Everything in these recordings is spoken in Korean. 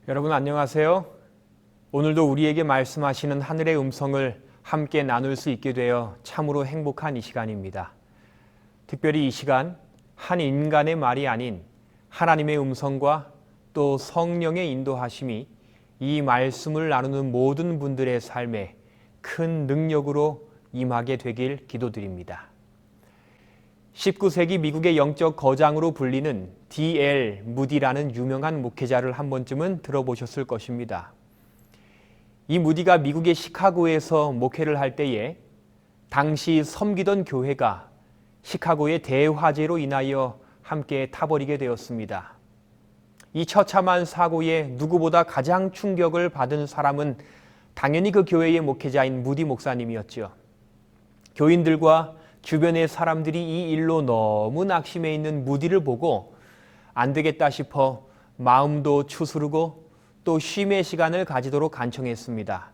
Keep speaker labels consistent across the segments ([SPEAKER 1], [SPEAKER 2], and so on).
[SPEAKER 1] 여러분 안녕하세요. 오늘도 우리에게 말씀하시는 하늘의 음성을 함께 나눌 수 있게 되어 참으로 행복한 이 시간입니다. 특별히 이 시간 한 인간의 말이 아닌 하나님의 음성과 또 성령의 인도하심이 이 말씀을 나누는 모든 분들의 삶에 큰 능력으로 임하게 되길 기도드립니다. 19세기 미국의 영적 거장으로 불리는 D.L. 무디라는 유명한 목회자를 한 번쯤은 들어보셨을 것입니다. 이 무디가 미국의 시카고에서 목회를 할 때에 당시 섬기던 교회가 시카고의 대화재로 인하여 함께 타버리게 되었습니다. 이 처참한 사고에 누구보다 가장 충격을 받은 사람은 당연히 그 교회의 목회자인 무디 목사님이었죠. 교인들과 주변의 사람들이 이 일로 너무 낙심해 있는 무디를 보고 안 되겠다 싶어 마음도 추스르고 또 쉼의 시간을 가지도록 간청했습니다.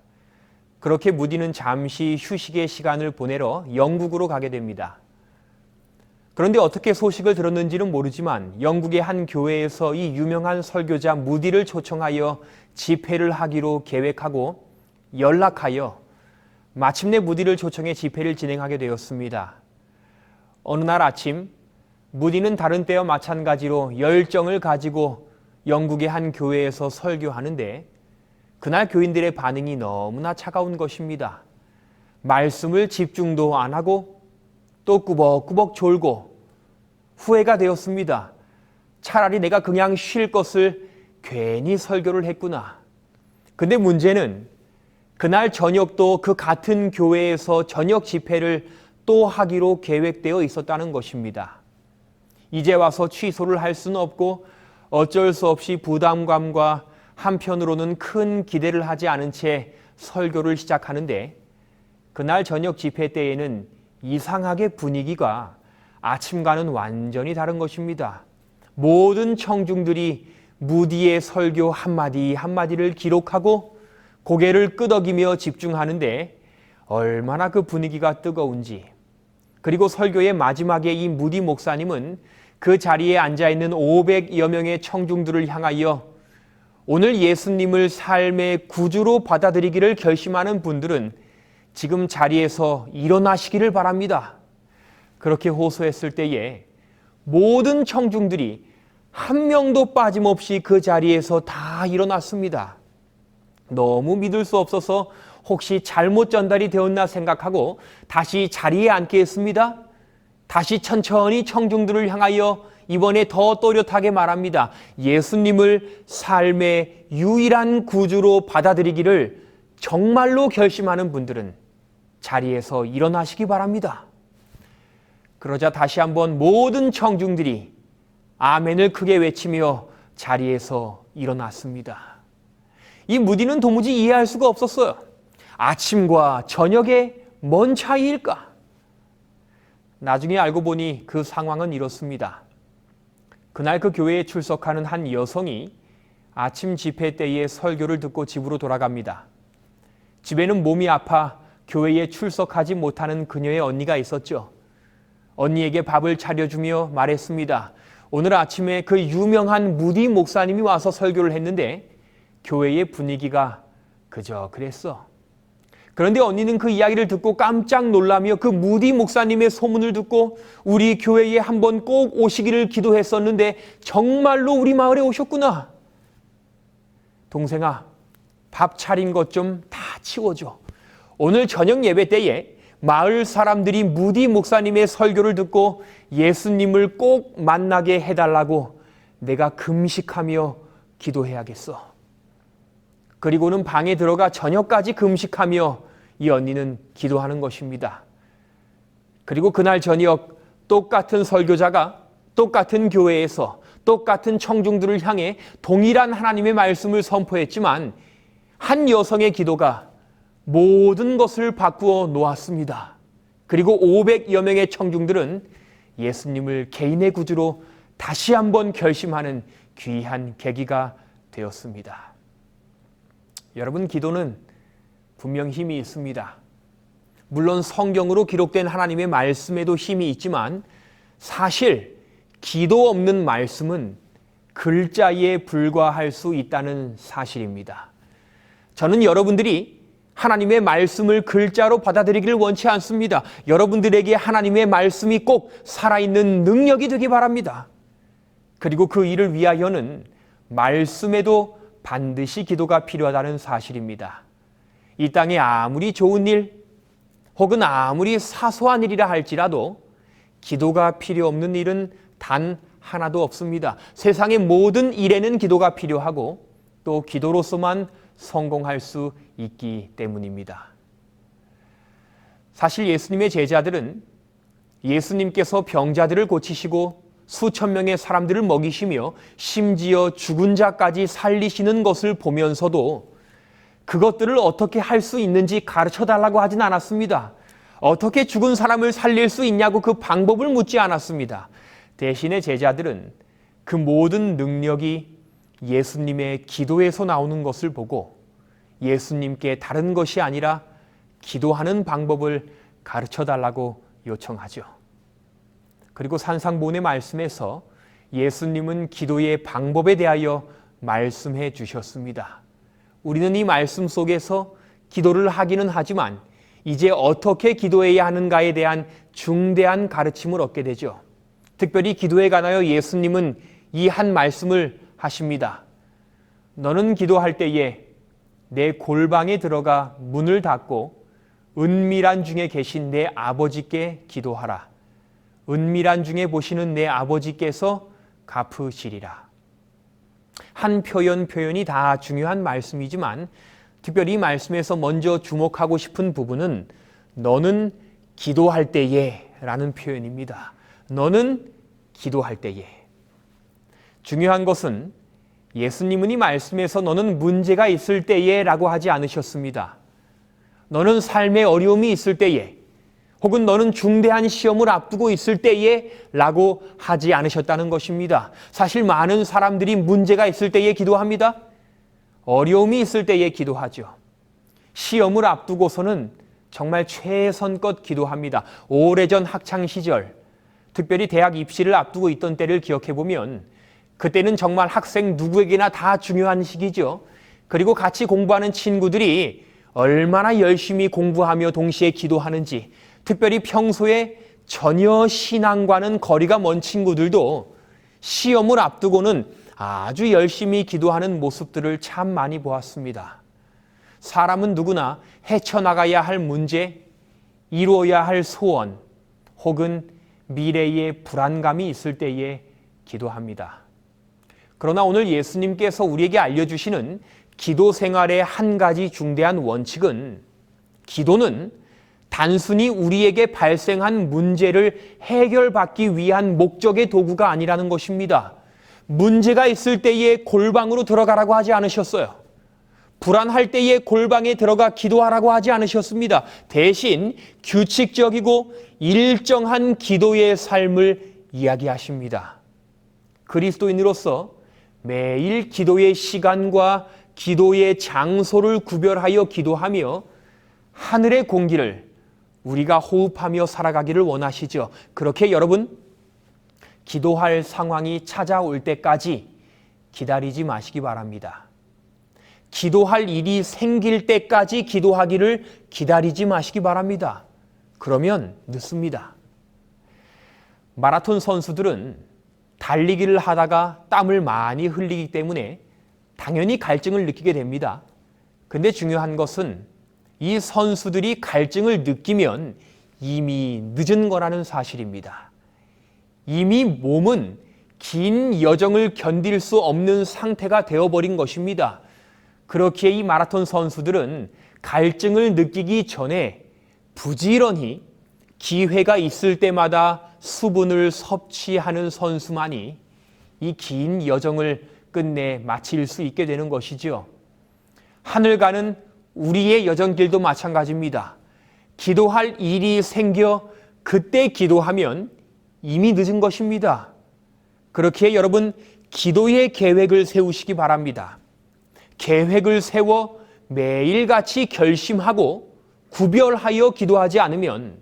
[SPEAKER 1] 그렇게 무디는 잠시 휴식의 시간을 보내러 영국으로 가게 됩니다. 그런데 어떻게 소식을 들었는지는 모르지만 영국의 한 교회에서 이 유명한 설교자 무디를 초청하여 집회를 하기로 계획하고 연락하여 마침내 무디를 초청해 집회를 진행하게 되었습니다. 어느 날 아침 무디는 다른 때와 마찬가지로 열정을 가지고 영국의 한 교회에서 설교하는데 그날 교인들의 반응이 너무나 차가운 것입니다. 말씀을 집중도 안 하고 또 꾸벅꾸벅 졸고 후회가 되었습니다. 차라리 내가 그냥 쉴 것을 괜히 설교를 했구나. 근데 문제는 그날 저녁도 그 같은 교회에서 저녁 집회를 또 하기로 계획되어 있었다는 것입니다. 이제 와서 취소를 할 수는 없고 어쩔 수 없이 부담감과 한편으로는 큰 기대를 하지 않은 채 설교를 시작하는데 그날 저녁 집회 때에는 이상하게 분위기가 아침과는 완전히 다른 것입니다. 모든 청중들이 무디의 설교 한마디 한마디를 기록하고 고개를 끄덕이며 집중하는데 얼마나 그 분위기가 뜨거운지. 그리고 설교의 마지막에 이 무디 목사님은 그 자리에 앉아있는 500여 명의 청중들을 향하여 오늘 예수님을 삶의 구주로 받아들이기를 결심하는 분들은 지금 자리에서 일어나시기를 바랍니다. 그렇게 호소했을 때에 모든 청중들이 한 명도 빠짐없이 그 자리에서 다 일어났습니다. 너무 믿을 수 없어서 혹시 잘못 전달이 되었나 생각하고 다시 자리에 앉겠습니다. 다시 천천히 청중들을 향하여 이번에 더 또렷하게 말합니다. 예수님을 삶의 유일한 구주로 받아들이기를 정말로 결심하는 분들은 자리에서 일어나시기 바랍니다. 그러자 다시 한번 모든 청중들이 아멘을 크게 외치며 자리에서 일어났습니다. 이 무디는 도무지 이해할 수가 없었어요. 아침과 저녁에 뭔 차이일까? 나중에 알고 보니 그 상황은 이렇습니다. 그날 그 교회에 출석하는 한 여성이 아침 집회 때에 설교를 듣고 집으로 돌아갑니다. 집에는 몸이 아파 교회에 출석하지 못하는 그녀의 언니가 있었죠. 언니에게 밥을 차려주며 말했습니다. 오늘 아침에 그 유명한 무디 목사님이 와서 설교를 했는데 교회의 분위기가 그저 그랬어. 그런데 언니는 그 이야기를 듣고 깜짝 놀라며 그 무디 목사님의 소문을 듣고 우리 교회에 한번 꼭 오시기를 기도했었는데 정말로 우리 마을에 오셨구나. 동생아, 밥 차린 것 좀 다 치워줘. 오늘 저녁 예배 때에 마을 사람들이 무디 목사님의 설교를 듣고 예수님을 꼭 만나게 해달라고 내가 금식하며 기도해야겠어. 그리고는 방에 들어가 저녁까지 금식하며 이 언니는 기도하는 것입니다. 그리고 그날 저녁 똑같은 설교자가 똑같은 교회에서 똑같은 청중들을 향해 동일한 하나님의 말씀을 선포했지만 한 여성의 기도가 모든 것을 바꾸어 놓았습니다. 그리고 500여 명의 청중들은 예수님을 개인의 구주로 다시 한번 결심하는 귀한 계기가 되었습니다. 여러분, 기도는 분명 힘이 있습니다. 물론 성경으로 기록된 하나님의 말씀에도 힘이 있지만 사실 기도 없는 말씀은 글자에 불과할 수 있다는 사실입니다. 저는 여러분들이 하나님의 말씀을 글자로 받아들이기를 원치 않습니다. 여러분들에게 하나님의 말씀이 꼭 살아있는 능력이 되기 바랍니다. 그리고 그 일을 위하여는 말씀에도 반드시 기도가 필요하다는 사실입니다. 이 땅에 아무리 좋은 일 혹은 아무리 사소한 일이라 할지라도 기도가 필요 없는 일은 단 하나도 없습니다. 세상의 모든 일에는 기도가 필요하고 또 기도로서만 성공할 수 있기 때문입니다. 사실 예수님의 제자들은 예수님께서 병자들을 고치시고 수천 명의 사람들을 먹이시며 심지어 죽은 자까지 살리시는 것을 보면서도 그것들을 어떻게 할 수 있는지 가르쳐 달라고 하진 않았습니다. 어떻게 죽은 사람을 살릴 수 있냐고 그 방법을 묻지 않았습니다. 대신에 제자들은 그 모든 능력이 예수님의 기도에서 나오는 것을 보고 예수님께 다른 것이 아니라 기도하는 방법을 가르쳐 달라고 요청하죠. 그리고 산상보훈의 말씀에서 예수님은 기도의 방법에 대하여 말씀해 주셨습니다. 우리는 이 말씀 속에서 기도를 하기는 하지만 이제 어떻게 기도해야 하는가에 대한 중대한 가르침을 얻게 되죠. 특별히 기도에 관하여 예수님은 이 한 말씀을 하십니다. 너는 기도할 때에 내 골방에 들어가 문을 닫고 은밀한 중에 계신 내 아버지께 기도하라. 은밀한 중에 보시는 내 아버지께서 갚으시리라. 한 표현이 다 중요한 말씀이지만 특별히 이 말씀에서 먼저 주목하고 싶은 부분은 너는 기도할 때에 라는 표현입니다. 너는 기도할 때에. 중요한 것은 예수님은 이 말씀에서 너는 문제가 있을 때에 라고 하지 않으셨습니다. 너는 삶에 어려움이 있을 때에 혹은 너는 중대한 시험을 앞두고 있을 때에 라고 하지 않으셨다는 것입니다. 사실 많은 사람들이 문제가 있을 때에 기도합니다. 어려움이 있을 때에 기도하죠. 시험을 앞두고서는 정말 최선껏 기도합니다. 오래전 학창시절, 특별히 대학 입시를 앞두고 있던 때를 기억해보면 그때는 정말 학생 누구에게나 다 중요한 시기죠. 그리고 같이 공부하는 친구들이 얼마나 열심히 공부하며 동시에 기도하는지, 특별히 평소에 전혀 신앙과는 거리가 먼 친구들도 시험을 앞두고는 아주 열심히 기도하는 모습들을 참 많이 보았습니다. 사람은 누구나 헤쳐나가야 할 문제, 이루어야 할 소원, 혹은 미래의 불안감이 있을 때에 기도합니다. 그러나 오늘 예수님께서 우리에게 알려주시는 기도 생활의 한 가지 중대한 원칙은 기도는 단순히 우리에게 발생한 문제를 해결받기 위한 목적의 도구가 아니라는 것입니다. 문제가 있을 때에 골방으로 들어가라고 하지 않으셨어요. 불안할 때에 골방에 들어가 기도하라고 하지 않으셨습니다. 대신 규칙적이고 일정한 기도의 삶을 이야기하십니다. 그리스도인으로서 매일 기도의 시간과 기도의 장소를 구별하여 기도하며 하늘의 공기를 우리가 호흡하며 살아가기를 원하시죠. 그렇게 여러분, 기도할 상황이 찾아올 때까지 기다리지 마시기 바랍니다. 기도할 일이 생길 때까지 기도하기를 기다리지 마시기 바랍니다. 그러면 늦습니다. 마라톤 선수들은 달리기를 하다가 땀을 많이 흘리기 때문에 당연히 갈증을 느끼게 됩니다. 근데 중요한 것은 이 선수들이 갈증을 느끼면 이미 늦은 거라는 사실입니다. 이미 몸은 긴 여정을 견딜 수 없는 상태가 되어버린 것입니다. 그렇기에 이 마라톤 선수들은 갈증을 느끼기 전에 부지런히 기회가 있을 때마다 수분을 섭취하는 선수만이 이 긴 여정을 끝내 마칠 수 있게 되는 것이죠. 하늘 가는 우리의 여정길도 마찬가지입니다. 기도할 일이 생겨 그때 기도하면 이미 늦은 것입니다. 그렇기에 여러분, 기도의 계획을 세우시기 바랍니다. 계획을 세워 매일같이 결심하고 구별하여 기도하지 않으면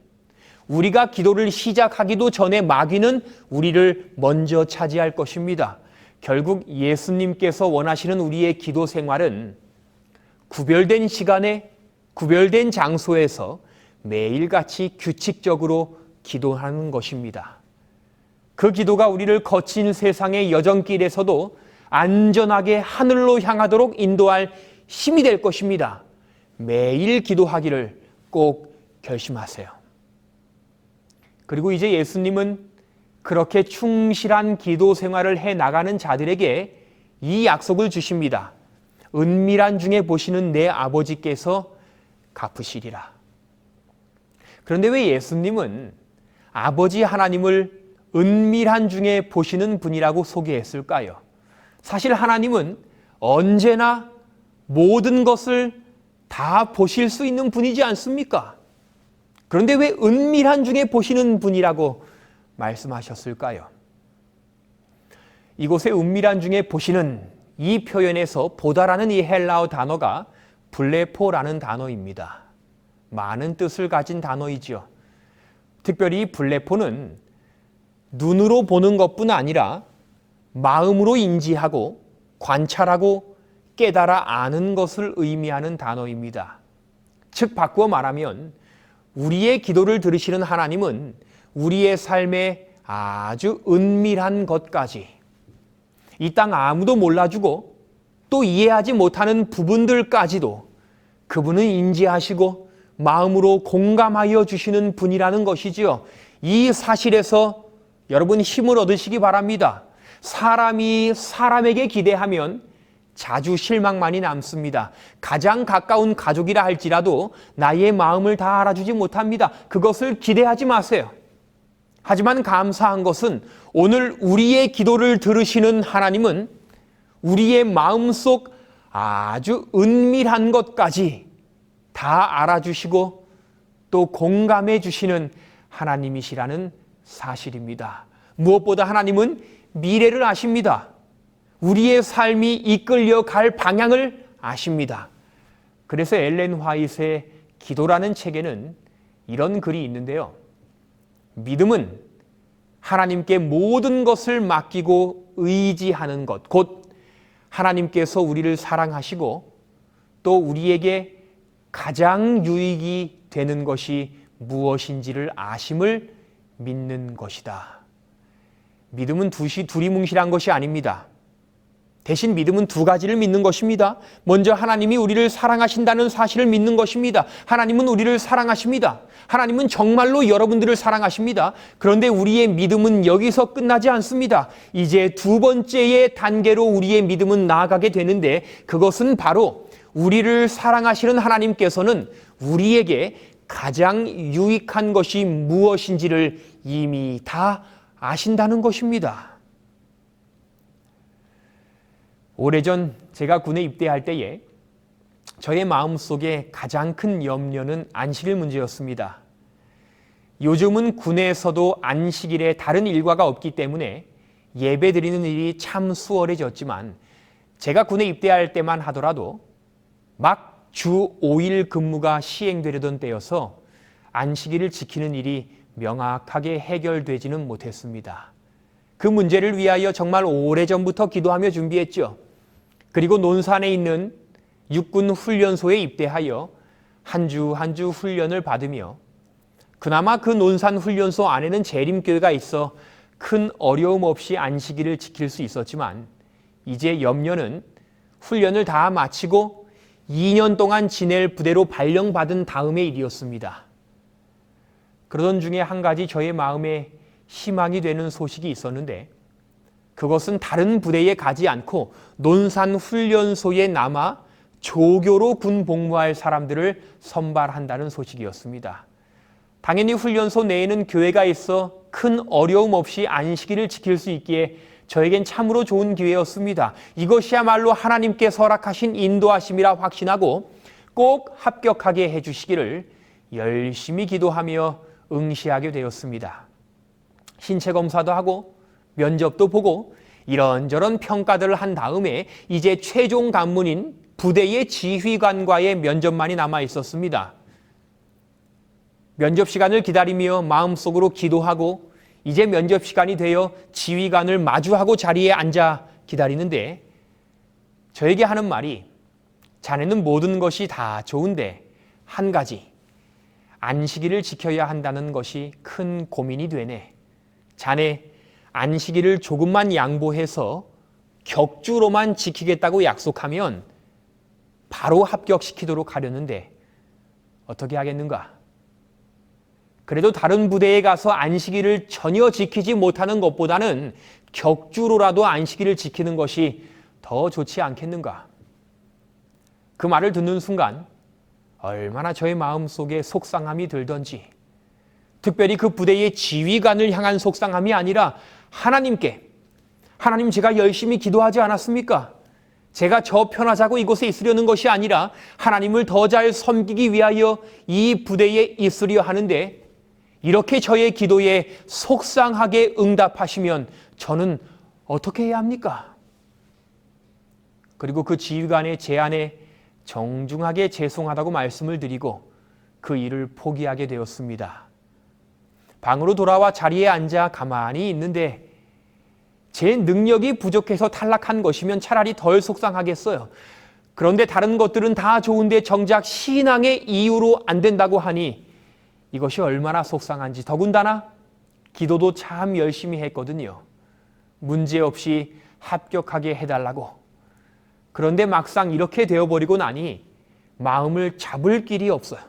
[SPEAKER 1] 우리가 기도를 시작하기도 전에 마귀는 우리를 먼저 차지할 것입니다. 결국 예수님께서 원하시는 우리의 기도 생활은 구별된 시간에 구별된 장소에서 매일같이 규칙적으로 기도하는 것입니다. 그 기도가 우리를 거친 세상의 여정길에서도 안전하게 하늘로 향하도록 인도할 힘이 될 것입니다. 매일 기도하기를 꼭 결심하세요. 그리고 이제 예수님은 그렇게 충실한 기도 생활을 해 나가는 자들에게 이 약속을 주십니다. 은밀한 중에 보시는 내 아버지께서 갚으시리라. 그런데 왜 예수님은 아버지 하나님을 은밀한 중에 보시는 분이라고 소개했을까요? 사실 하나님은 언제나 모든 것을 다 보실 수 있는 분이지 않습니까? 그런데 왜 은밀한 중에 보시는 분이라고 말씀하셨을까요? 이곳에 은밀한 중에 보시는 이 표현에서 보다라는 이 헬라어 단어가 블레포라는 단어입니다. 많은 뜻을 가진 단어이지요. 특별히 블레포는 눈으로 보는 것뿐 아니라 마음으로 인지하고 관찰하고 깨달아 아는 것을 의미하는 단어입니다. 즉 바꾸어 말하면 우리의 기도를 들으시는 하나님은 우리의 삶에 아주 은밀한 것까지 이 땅 아무도 몰라주고 또 이해하지 못하는 부분들까지도 그분은 인지하시고 마음으로 공감하여 주시는 분이라는 것이지요. 이 사실에서 여러분 힘을 얻으시기 바랍니다. 사람이 사람에게 기대하면 자주 실망만이 남습니다. 가장 가까운 가족이라 할지라도 나의 마음을 다 알아주지 못합니다. 그것을 기대하지 마세요. 하지만 감사한 것은 오늘 우리의 기도를 들으시는 하나님은 우리의 마음속 아주 은밀한 것까지 다 알아주시고 또 공감해 주시는 하나님이시라는 사실입니다. 무엇보다 하나님은 미래를 아십니다. 우리의 삶이 이끌려 갈 방향을 아십니다. 그래서 엘렌 화이트의 기도라는 책에는 이런 글이 있는데요. 믿음은 하나님께 모든 것을 맡기고 의지하는 것, 곧 하나님께서 우리를 사랑하시고 또 우리에게 가장 유익이 되는 것이 무엇인지를 아심을 믿는 것이다. 믿음은 두리뭉실한 것이 아닙니다. 대신 믿음은 두 가지를 믿는 것입니다. 먼저 하나님이 우리를 사랑하신다는 사실을 믿는 것입니다. 하나님은 우리를 사랑하십니다. 하나님은 정말로 여러분들을 사랑하십니다. 그런데 우리의 믿음은 여기서 끝나지 않습니다. 이제 두 번째의 단계로 우리의 믿음은 나아가게 되는데 그것은 바로 우리를 사랑하시는 하나님께서는 우리에게 가장 유익한 것이 무엇인지를 이미 다 아신다는 것입니다. 오래전 제가 군에 입대할 때에 저의 마음속에 가장 큰 염려는 안식일 문제였습니다. 요즘은 군에서도 안식일에 다른 일과가 없기 때문에 예배 드리는 일이 참 수월해졌지만 제가 군에 입대할 때만 하더라도 막 주 5일 근무가 시행되려던 때여서 안식일을 지키는 일이 명확하게 해결되지는 못했습니다. 그 문제를 위하여 정말 오래전부터 기도하며 준비했죠. 그리고 논산에 있는 육군 훈련소에 입대하여 한 주 한 주 훈련을 받으며 그나마 그 논산 훈련소 안에는 재림교회가 있어 큰 어려움 없이 안식일을 지킬 수 있었지만 이제 염려는 훈련을 다 마치고 2년 동안 지낼 부대로 발령받은 다음의 일이었습니다. 그러던 중에 한 가지 저의 마음에 희망이 되는 소식이 있었는데 그것은 다른 부대에 가지 않고 논산 훈련소에 남아 조교로 군 복무할 사람들을 선발한다는 소식이었습니다. 당연히 훈련소 내에는 교회가 있어 큰 어려움 없이 안식일을 지킬 수 있기에 저에겐 참으로 좋은 기회였습니다. 이것이야말로 하나님께서 허락하신 인도하심이라 확신하고 꼭 합격하게 해주시기를 열심히 기도하며 응시하게 되었습니다. 신체 검사도 하고 면접도 보고 이런저런 평가들을 한 다음에 이제 최종 관문인 부대의 지휘관과의 면접만이 남아 있었습니다. 면접 시간을 기다리며 마음속으로 기도하고 이제 면접 시간이 되어 지휘관을 마주하고 자리에 앉아 기다리는데 저에게 하는 말이 자네는 모든 것이 다 좋은데 한 가지 안식일을 지켜야 한다는 것이 큰 고민이 되네. 자네 안식일을 조금만 양보해서 격주로만 지키겠다고 약속하면 바로 합격시키도록 하려는데 어떻게 하겠는가? 그래도 다른 부대에 가서 안식일을 전혀 지키지 못하는 것보다는 격주로라도 안식일을 지키는 것이 더 좋지 않겠는가? 그 말을 듣는 순간 얼마나 저의 마음속에 속상함이 들던지, 특별히 그 부대의 지휘관을 향한 속상함이 아니라 하나님께, 하나님 제가 열심히 기도하지 않았습니까? 제가 저 편하자고 이곳에 있으려는 것이 아니라 하나님을 더 잘 섬기기 위하여 이 부대에 있으려 하는데 이렇게 저의 기도에 속상하게 응답하시면 저는 어떻게 해야 합니까? 그리고 그 지휘관의 제안에 정중하게 죄송하다고 말씀을 드리고 그 일을 포기하게 되었습니다. 방으로 돌아와 자리에 앉아 가만히 있는데 제 능력이 부족해서 탈락한 것이면 차라리 덜 속상하겠어요. 그런데 다른 것들은 다 좋은데 정작 신앙의 이유로 안 된다고 하니 이것이 얼마나 속상한지, 더군다나 기도도 참 열심히 했거든요. 문제없이 합격하게 해달라고. 그런데 막상 이렇게 되어버리고 나니 마음을 잡을 길이 없어요.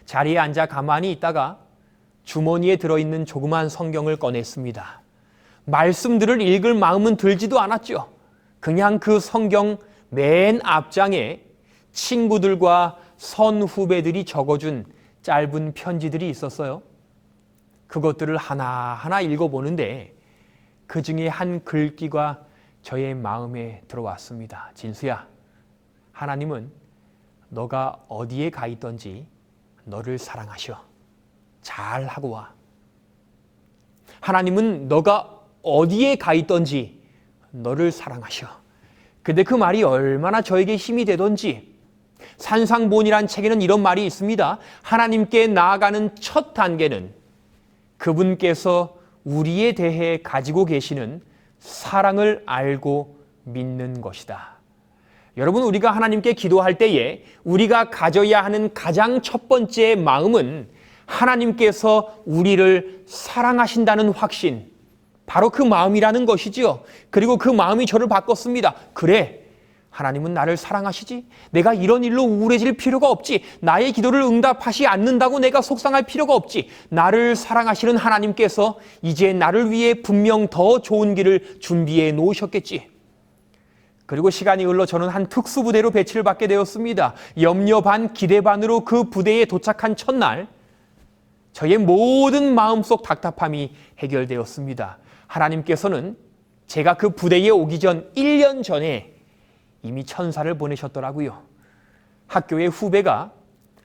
[SPEAKER 1] 자리에 앉아 가만히 있다가 주머니에 들어있는 조그만 성경을 꺼냈습니다. 말씀들을 읽을 마음은 들지도 않았죠. 그냥 그 성경 맨 앞장에 친구들과 선후배들이 적어준 짧은 편지들이 있었어요. 그것들을 하나하나 읽어보는데 그 중에 한 글귀가 저의 마음에 들어왔습니다. 진수야, 하나님은 너가 어디에 가 있던지 너를 사랑하셔. 잘하고 와. 하나님은 너가 어디에 가 있던지 너를 사랑하셔. 근데 그 말이 얼마나 저에게 힘이 되던지, 산상본이란 책에는 이런 말이 있습니다. 하나님께 나아가는 첫 단계는 그분께서 우리에 대해 가지고 계시는 사랑을 알고 믿는 것이다. 여러분, 우리가 하나님께 기도할 때에 우리가 가져야 하는 가장 첫 번째 마음은 하나님께서 우리를 사랑하신다는 확신, 바로 그 마음이라는 것이지요. 그리고 그 마음이 저를 바꿨습니다. 그래, 하나님은 나를 사랑하시지? 내가 이런 일로 우울해질 필요가 없지. 나의 기도를 응답하시 않는다고 내가 속상할 필요가 없지. 나를 사랑하시는 하나님께서 이제 나를 위해 분명 더 좋은 길을 준비해 놓으셨겠지. 그리고 시간이 흘러 저는 한 특수부대로 배치를 받게 되었습니다. 염려 반 기대 반으로 그 부대에 도착한 첫날 저의 모든 마음속 답답함이 해결되었습니다. 하나님께서는 제가 그 부대에 오기 전 1년 전에 이미 천사를 보내셨더라고요. 학교의 후배가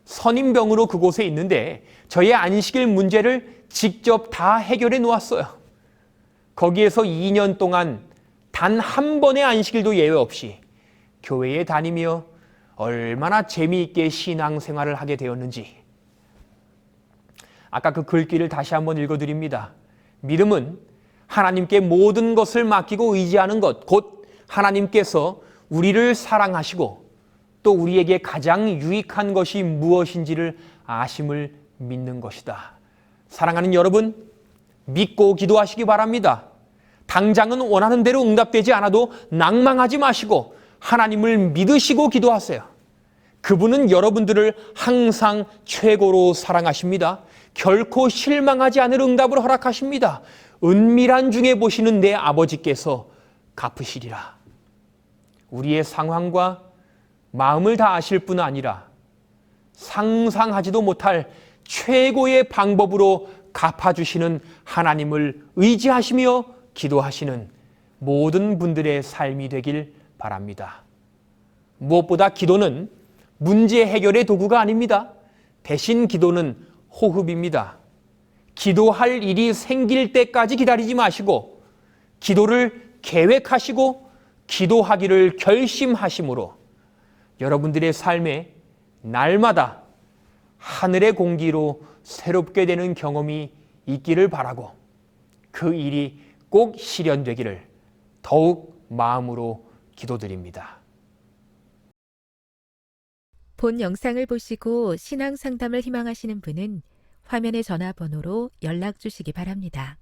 [SPEAKER 1] 선임병으로 그곳에 있는데 저의 안식일 문제를 직접 다 해결해 놓았어요. 거기에서 2년 동안 단 한 번의 안식일도 예외 없이 교회에 다니며 얼마나 재미있게 신앙생활을 하게 되었는지. 아까 그 글귀를 다시 한번 읽어드립니다. 믿음은 하나님께 모든 것을 맡기고 의지하는 것, 곧 하나님께서 우리를 사랑하시고 또 우리에게 가장 유익한 것이 무엇인지를 아심을 믿는 것이다. 사랑하는 여러분, 믿고 기도하시기 바랍니다. 당장은 원하는 대로 응답되지 않아도 낭망하지 마시고 하나님을 믿으시고 기도하세요. 그분은 여러분들을 항상 최고로 사랑하십니다. 결코 실망하지 않을 응답을 허락하십니다. 은밀한 중에 보시는 내 아버지께서 갚으시리라. 우리의 상황과 마음을 다 아실 뿐 아니라 상상하지도 못할 최고의 방법으로 갚아주시는 하나님을 의지하시며 기도하시는 모든 분들의 삶이 되길 바랍니다. 무엇보다 기도는 문제 해결의 도구가 아닙니다. 대신 기도는 호흡입니다. 기도할 일이 생길 때까지 기다리지 마시고 기도를 계획하시고 기도하기를 결심하심으로 여러분들의 삶에 날마다 하늘의 공기로 새롭게 되는 경험이 있기를 바라고 그 일이 꼭 실현되기를 더욱 마음으로 기도드립니다.
[SPEAKER 2] 본 영상을 보시고 신앙 상담을 희망하시는 분은 화면의 전화번호로 연락 주시기 바랍니다.